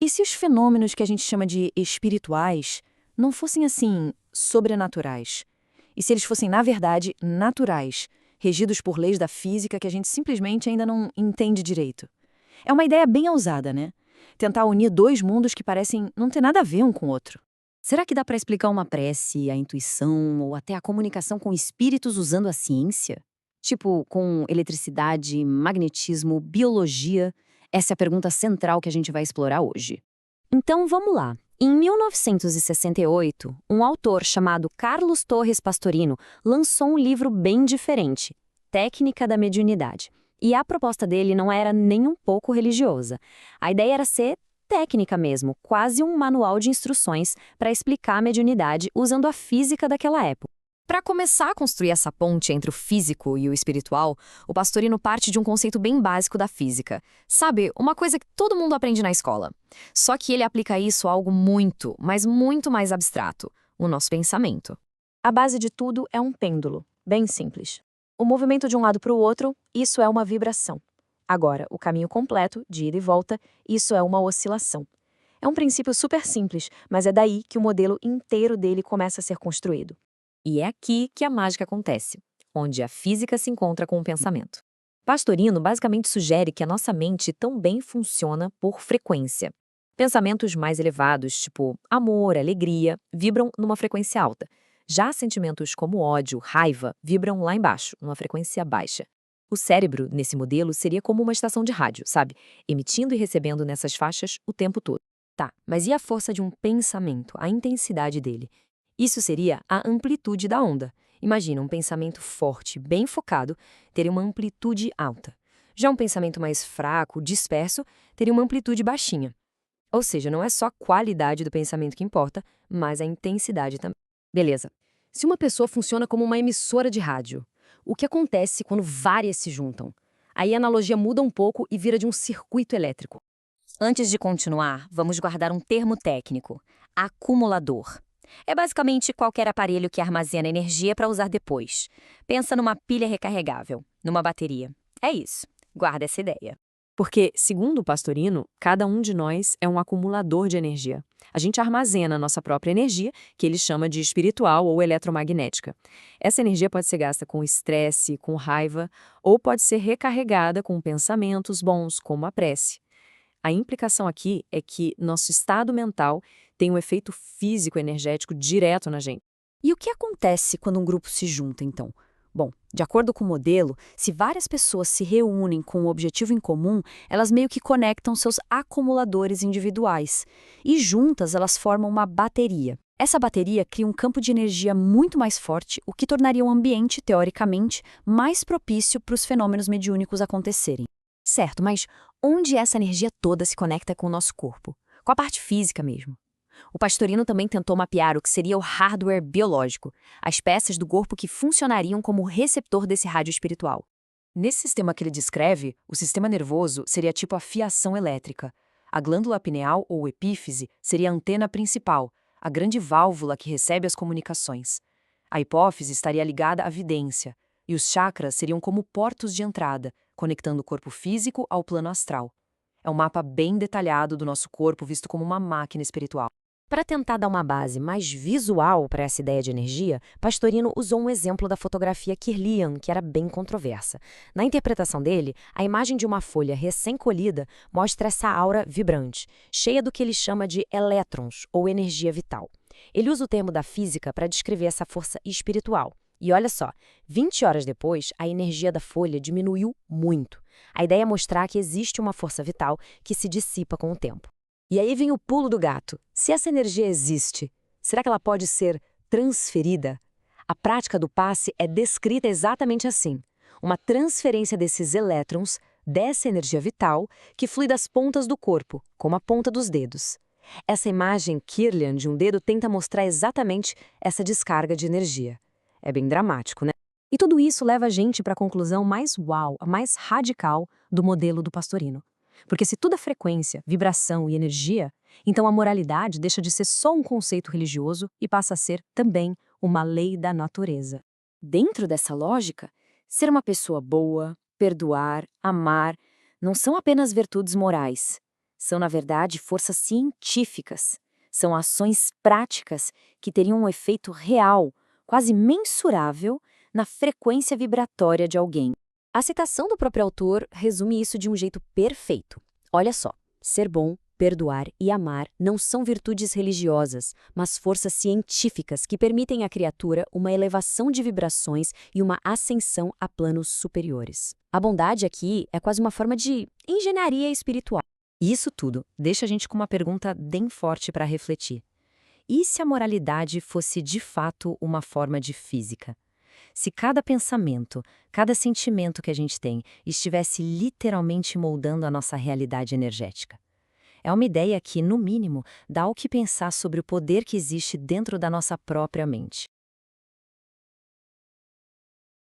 E se os fenômenos que a gente chama de espirituais não fossem, assim, sobrenaturais? E se eles fossem, na verdade, naturais, regidos por leis da física que a gente simplesmente ainda não entende direito? É uma ideia bem ousada, né? Tentar unir dois mundos que parecem não ter nada a ver um com o outro. Será que dá para explicar uma prece, a intuição ou até a comunicação com espíritos usando a ciência? Tipo, com eletricidade, magnetismo, biologia? Essa é a pergunta central que a gente vai explorar hoje. Então vamos lá. Em 1968, um autor chamado Carlos Torres Pastorino lançou um livro bem diferente, Técnica da Mediunidade. E a proposta dele não era nem um pouco religiosa. A ideia era ser técnica mesmo, quase um manual de instruções para explicar a mediunidade usando a física daquela época. Para começar a construir essa ponte entre o físico e o espiritual, o Pastorino parte de um conceito bem básico da física. Sabe, uma coisa que todo mundo aprende na escola. Só que ele aplica isso a algo muito, mas muito mais abstrato, o nosso pensamento. A base de tudo é um pêndulo, bem simples. O movimento de um lado para o outro, isso é uma vibração. Agora, o caminho completo, de ida e volta, isso é uma oscilação. É um princípio super simples, mas é daí que o modelo inteiro dele começa a ser construído. E é aqui que a mágica acontece, onde a física se encontra com o pensamento. Pastorino basicamente sugere que a nossa mente também funciona por frequência. Pensamentos mais elevados, tipo amor, alegria, vibram numa frequência alta. Já sentimentos como ódio, raiva, vibram lá embaixo, numa frequência baixa. O cérebro, nesse modelo, seria como uma estação de rádio, sabe? Emitindo e recebendo nessas faixas o tempo todo. Tá, mas e a força de um pensamento, a intensidade dele? Isso seria a amplitude da onda. Imagina um pensamento forte, bem focado, teria uma amplitude alta. Já um pensamento mais fraco, disperso, teria uma amplitude baixinha. Ou seja, não é só a qualidade do pensamento que importa, mas a intensidade também. Beleza. Se uma pessoa funciona como uma emissora de rádio, o que acontece quando várias se juntam? Aí a analogia muda um pouco e vira de um circuito elétrico. Antes de continuar, vamos guardar um termo técnico: acumulador. É basicamente qualquer aparelho que armazena energia para usar depois. Pensa numa pilha recarregável, numa bateria. É isso. Guarda essa ideia. Porque, segundo o Pastorino, cada um de nós é um acumulador de energia. A gente armazena a nossa própria energia, que ele chama de espiritual ou eletromagnética. Essa energia pode ser gasta com estresse, com raiva, ou pode ser recarregada com pensamentos bons, como a prece. A implicação aqui é que nosso estado mental tem um efeito físico-energético direto na gente. E o que acontece quando um grupo se junta, então? Bom, de acordo com o modelo, se várias pessoas se reúnem com um objetivo em comum, elas meio que conectam seus acumuladores individuais. E juntas elas formam uma bateria. Essa bateria cria um campo de energia muito mais forte, o que tornaria o ambiente, teoricamente, mais propício para os fenômenos mediúnicos acontecerem. Certo, mas onde essa energia toda se conecta com o nosso corpo? Com a parte física mesmo. O Pastorino também tentou mapear o que seria o hardware biológico, as peças do corpo que funcionariam como receptor desse rádio espiritual. Nesse sistema que ele descreve, o sistema nervoso seria tipo a fiação elétrica. A glândula pineal ou epífise seria a antena principal, a grande válvula que recebe as comunicações. A hipófise estaria ligada à vidência, e os chakras seriam como portos de entrada, conectando o corpo físico ao plano astral. É um mapa bem detalhado do nosso corpo visto como uma máquina espiritual. Para tentar dar uma base mais visual para essa ideia de energia, Pastorino usou um exemplo da fotografia Kirlian, que era bem controversa. Na interpretação dele, a imagem de uma folha recém-colhida mostra essa aura vibrante, cheia do que ele chama de elétrons, ou energia vital. Ele usa o termo da física para descrever essa força espiritual. E olha só, 20 horas depois, a energia da folha diminuiu muito. A ideia é mostrar que existe uma força vital que se dissipa com o tempo. E aí vem o pulo do gato. Se essa energia existe, será que ela pode ser transferida? A prática do passe é descrita exatamente assim: uma transferência desses elétrons, dessa energia vital, que flui das pontas do corpo, como a ponta dos dedos. Essa imagem Kirlian de um dedo tenta mostrar exatamente essa descarga de energia. É bem dramático, né? E tudo isso leva a gente para a conclusão mais uau, a mais radical do modelo do Pastorino. Porque se tudo é frequência, vibração e energia, então a moralidade deixa de ser só um conceito religioso e passa a ser também uma lei da natureza. Dentro dessa lógica, ser uma pessoa boa, perdoar, amar, não são apenas virtudes morais. São, na verdade, forças científicas. São ações práticas que teriam um efeito real, quase mensurável, na frequência vibratória de alguém. A citação do próprio autor resume isso de um jeito perfeito. Olha só, ser bom, perdoar e amar não são virtudes religiosas, mas forças científicas que permitem à criatura uma elevação de vibrações e uma ascensão a planos superiores. A bondade aqui é quase uma forma de engenharia espiritual. E isso tudo deixa a gente com uma pergunta bem forte para refletir. E se a moralidade fosse de fato uma forma de física? Se cada pensamento, cada sentimento que a gente tem estivesse literalmente moldando a nossa realidade energética? É uma ideia que, no mínimo, dá o que pensar sobre o poder que existe dentro da nossa própria mente.